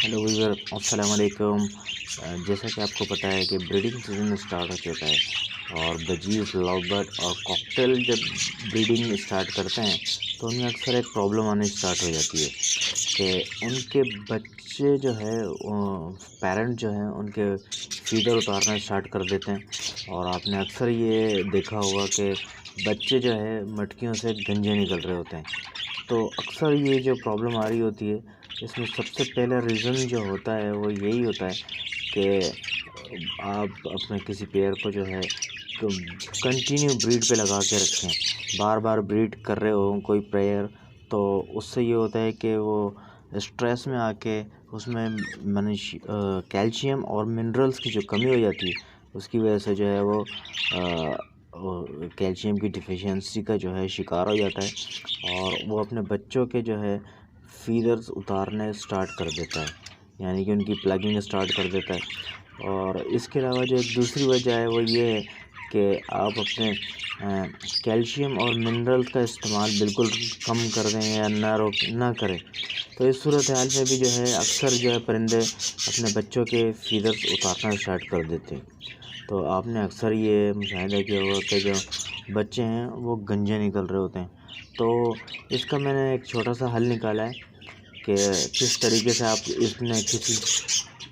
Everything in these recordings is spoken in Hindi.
हेलो व्यूअर, अस्सलाम वालेकुम। जैसा कि आपको पता है कि ब्रीडिंग सीजन स्टार्ट हो चुका है और बजीज, लव बर्ड और कॉकटेल जब ब्रीडिंग स्टार्ट करते हैं तो उनमें अक्सर एक प्रॉब्लम आनी स्टार्ट हो जाती है कि उनके बच्चे जो है पेरेंट जो हैं उनके फीडर उतारना स्टार्ट कर देते हैं। और आपने अक्सर ये देखा होगा कि बच्चे जो है मटकियों से गंजे निकल रहे होते हैं। तो अक्सर ये जो प्रॉब्लम आ रही होती है, इसमें सबसे पहला रीज़न जो होता है वो यही होता है कि आप अपने किसी पेयर को जो है कंटिन्यू ब्रीड पे लगा के रखें। बार बार ब्रीड कर रहे हो कोई पेयर, तो उससे ये होता है कि वो स्ट्रेस में आके उसमें मनुष्य कैल्शियम और मिनरल्स की जो कमी हो जाती है, उसकी वजह से जो है वो कैल्शियम की डिफिशियंसी का जो है शिकार हो जाता है और वो अपने बच्चों के जो है फीडर्स उतारने स्टार्ट कर देता है, यानी कि उनकी प्लगिंग स्टार्ट कर देता है। और इसके अलावा जो एक दूसरी वजह है वो ये है कि आप अपने कैल्शियम और मिनरल्स का इस्तेमाल बिल्कुल कम कर दें या ना करें, तो इस सूरत हाल में भी जो है अक्सर जो है परिंदे अपने बच्चों के फीडर्स उतारना स्टार्ट कर देते हैं। तो आपने अक्सर ये मुशाहिदा किया होगा कि जो बच्चे हैं वो गंजे निकल रहे होते हैं। तो इसका मैंने एक छोटा सा हल निकाला है कि किस तरीके से आप इसमें किसी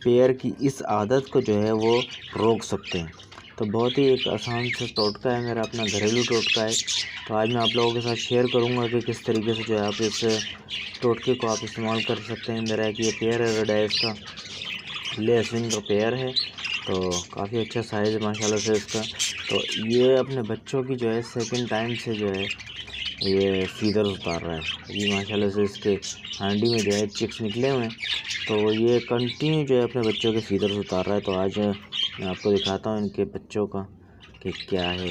पेयर की इस आदत को जो है वो रोक सकते हैं। तो बहुत ही एक आसान सा टोटका है मेरा, अपना घरेलू टोटका है। तो आज मैं आप लोगों के साथ शेयर करूंगा कि किस तरीके से जो है आप इस टोटके को आप इस्तेमाल कर सकते हैं। मेरा एक ये पेयर है रेडाइस का, लेसविंग का पेयर है, तो काफ़ी अच्छा साइज़ है माशाल्लाह से इसका। तो ये अपने बच्चों की जो है सेकंड टाइम से जो है ये फीदर उतार रहा है। अभी माशाल्लाह से इसके हांडी में जो है चिक्स निकले हुए हैं, तो ये कंटिन्यू जो है अपने बच्चों के फीदर उतार रहा है। तो आज मैं आपको दिखाता हूँ इनके बच्चों का कि क्या है।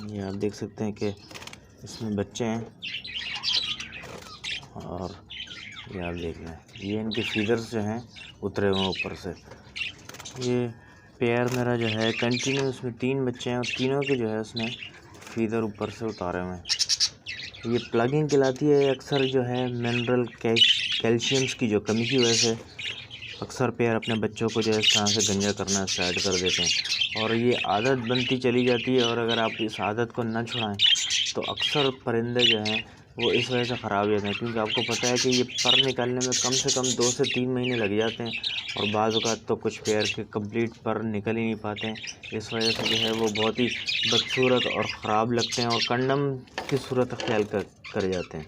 ये आप देख सकते हैं कि इसमें बच्चे हैं और ये आप देख रहे हैं, ये इनके फीदर्स जो हैं उतरे हुए हैं ऊपर से। ये पेयर मेरा जो है कंटिन्यू, इसमें 3 बच्चे हैं और तीनों के जो है उसने फीदर ऊपर से उतारे हुए हैं। ये प्लगिंग कहलाती है। अक्सर जो है मिनरल कैल्शियम्स की जो कमी की वजह से अक्सर पेयर अपने बच्चों को जो है इस तरह से गंजा करना स्टार्ट कर देते हैं और ये आदत बनती चली जाती है। और अगर आप इस आदत को न छुड़ाएं तो अक्सर परिंदे जो हैं वो इस वजह से ख़राब हो जाते हैं, क्योंकि आपको पता है कि ये पर निकालने में कम से कम 2 से 3 महीने लग जाते हैं और बाज़ औक़ात तो कुछ पेयर के कंप्लीट पर निकल ही नहीं पाते हैं। इस वजह से जो है वो बहुत ही बदसूरत और ख़राब लगते हैं और कंडम की सूरत अख्तियार कर जाते हैं।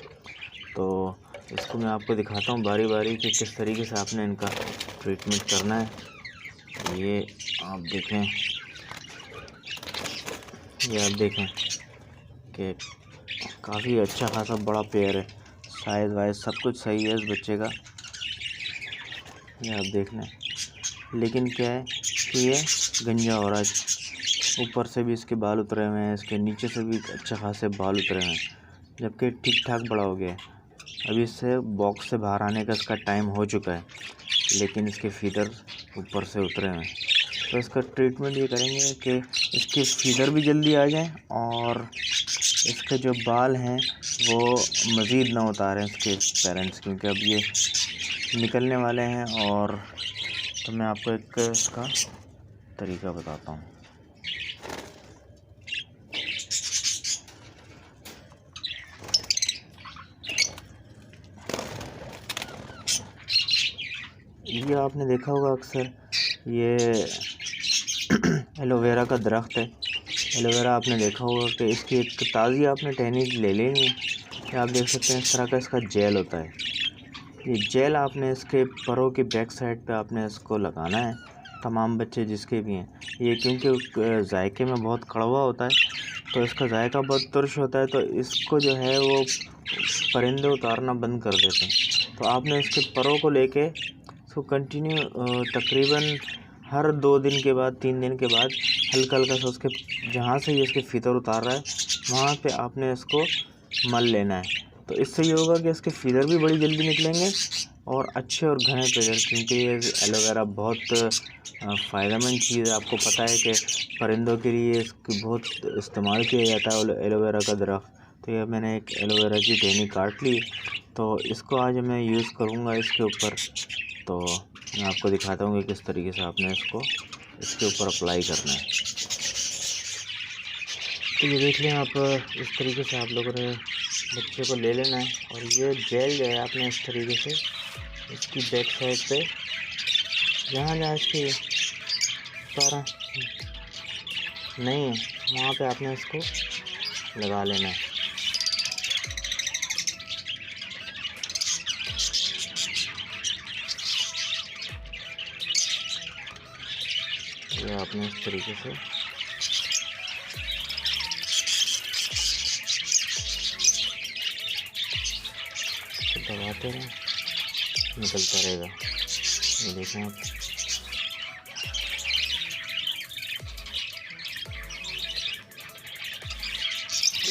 तो इसको मैं आपको दिखाता हूँ बारी बारी कि किस तरीके से आपने इनका ट्रीटमेंट करना है। ये आप देखें, ये आप देखें कि काफ़ी अच्छा खासा बड़ा पेयर है, साइज़ वाइज सब कुछ सही है इस बच्चे का। ये आप देख लें, लेकिन क्या है कि ये गंजा हो रहा है। ऊपर से भी इसके बाल उतरे हुए हैं, इसके नीचे से भी अच्छा खासे बाल उतरे हुए हैं, जबकि ठीक ठाक बड़ा हो गया है। अभी इससे बॉक्स से बाहर आने का इसका टाइम हो चुका है, लेकिन इसके फीडर ऊपर से उतरे हुए हैं। तो इसका ट्रीटमेंट ये करेंगे कि इसके फीडर भी जल्दी आ जाएं और इसके जो बाल हैं वो मज़ीद ना उतारें इसके पेरेंट्स, क्योंकि अब ये निकलने वाले हैं। और तो मैं आपको एक इसका तरीका बताता हूँ। ये आपने देखा होगा अक्सर, ये एलोवेरा का दरख्त है। एलोवेरा आपने देखा होगा कि इसकी एक ताज़ी आपने टहनी ले लेनी है। ये आप देख सकते हैं इस तरह का इसका जेल होता है। ये जेल आपने इसके परों के बैक साइड पे आपने इसको लगाना है, तमाम बच्चे जिसके भी हैं। ये क्योंकि जायके में बहुत कड़वा होता है तो इसका जायका बहुत तुर्श होता है, तो इसको जो है वो परिंदे उतारना बंद कर देते हैं। तो आपने इसके परों को लेके इसको कंटिन्यू तकरीबन हर 2 दिन के बाद 3 दिन के बाद हल्का हल्का सा उसके जहाँ से ये इसके फीदर उतार रहा है वहाँ पे आपने इसको मल लेना है। तो इससे ये होगा कि इसके फीदर भी बड़ी जल्दी निकलेंगे और अच्छे और घने पेड़, क्योंकि ये एलोवेरा बहुत फ़ायदेमंद चीज़ है। आपको पता है कि परिंदों के लिए इसकी बहुत इस्तेमाल किया जाता है एलोवेरा का दरख्त। तो ये मैंने एक एलोवेरा की टहनी काट ली, तो इसको आज मैं यूज़ करूँगा इसके ऊपर। तो मैं आपको दिखाता हूँ कि किस तरीके से आपने इसको इसके ऊपर अप्लाई करना है। तो ये देख लें आप, इस तरीके से आप लोगों ने बच्चे को ले लेना है। और ये जेल जो है आपने इस तरीके से इसकी बैक साइड पे जहाँ जहाँ इसकी 12 नहीं है वहाँ पे आपने इसको लगा लेना है। ये आपने इस तरीके से दबाते रहें, निकलता रहेगा। ये देखें आप,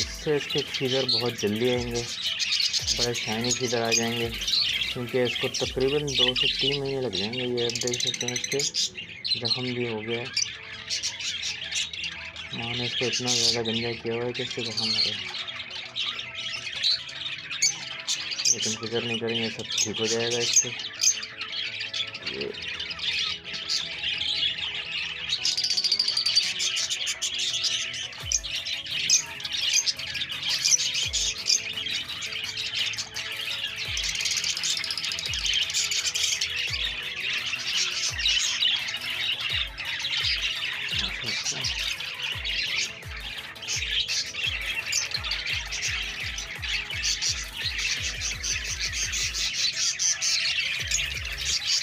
इससे इसके फीदर बहुत जल्दी आएंगे, बड़े शाइनी फीदर आ जाएंगे, क्योंकि इसको तकरीबन 2 से 3 महीने लग जाएंगे। ये आप देख सकते हैं इसके ज़ख्म भी हो गया, माँ ने इसको इतना ज़्यादा गंजा किया हुआ है कि इसके ज़ख्म हो गए, लेकिन फिक्र नहीं करेंगे, सब ठीक हो जाएगा इससे। ये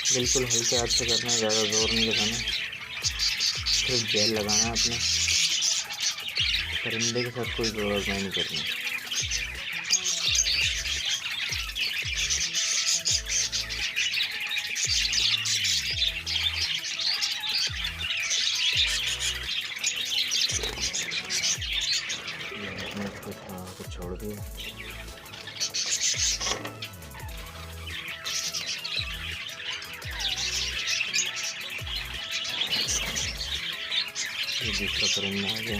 बिल्कुल हल्के हाथ से करना है, ज़्यादा ज़ोर नहीं लगाना, सिर्फ जेल लगाना है अपने। परिंदे के साथ कोई जोर आजमाई नहीं करनी। इसको छोड़ दिया। ये दूसरा परिंदा आ गया।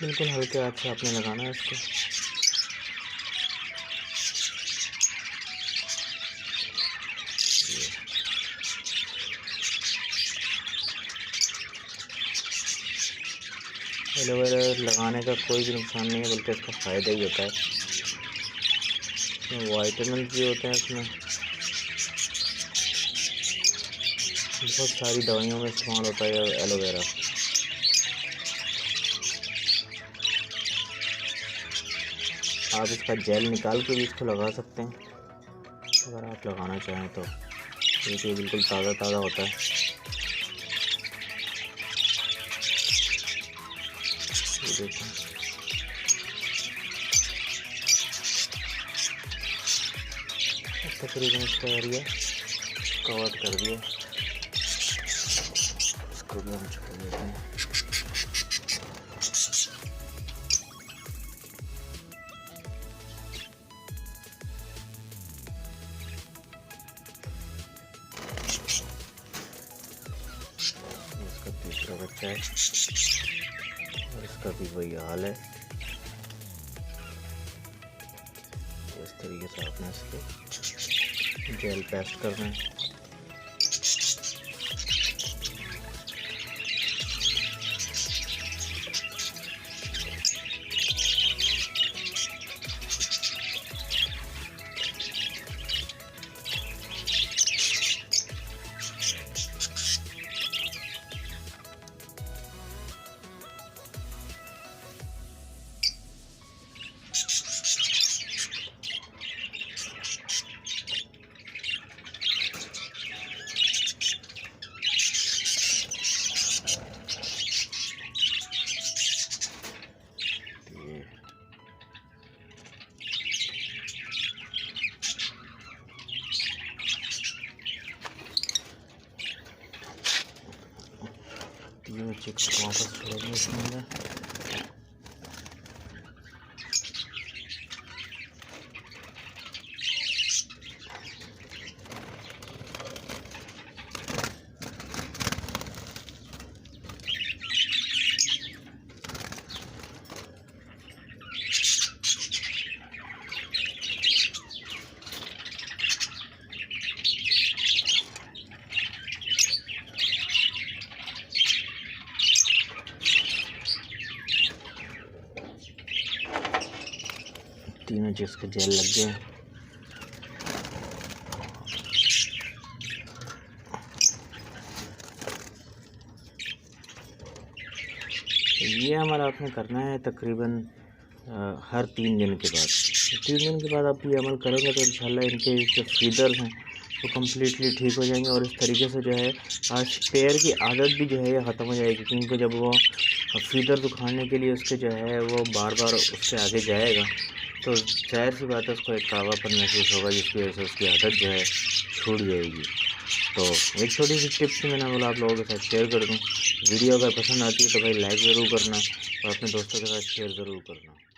बिल्कुल हल्के हाथ से आपने लगाना है इसको। एलोवेरा लगाने का कोई भी नुकसान नहीं है, बल्कि इसका फ़ायदा ही होता है। इसमें वाइटामिन भी होते हैं, इसमें बहुत सारी दवाइयों में इस्तेमाल होता है एलोवेरा। आप इसका जेल निकाल के भी इसको लगा सकते हैं अगर आप लगाना चाहें तो। ये बिल्कुल ताज़ा ताज़ा होता है। ये देखें, तकरीबन इसका एरिया कवर कर दिया। इसको भी हम छोड़ देते हैं। इसका तीसरा बच्चा है और इसका भी वही हाल है। इस तरीके से आपने इसको जेल पेस्ट करना है। तीनों चिक्स को वापस छोड़ेंगे इसके अंदर। तीनों चिक्स को जेल लग गए। ये हमारा आपने करना है तकरीबन हर 3 दिन के बाद। 3 दिन के बाद आप ये अमल करेंगे तो इंशाल्लाह इनके जो फीदर्स हैं वो कम्प्लीटली ठीक हो जाएंगे और इस तरीके से जो है स्पेयर की आदत भी जो है ये ख़त्म हो जाएगी, क्योंकि जब वो फीदर उखाड़ने के लिए उसके जो है वो बार बार उससे आगे जाएगा तो जाहिर सी बात है उसको एक कावापन महसूस होगा, जिसकी वजह से उसकी आदत जो है छूट जाएगी। तो एक छोटी सी टिप्स मैंने बोला आप लोगों के साथ शेयर कर दूं। वीडियो अगर पसंद आती है तो भाई लाइक ज़रूर करना और अपने दोस्तों के साथ शेयर ज़रूर करना।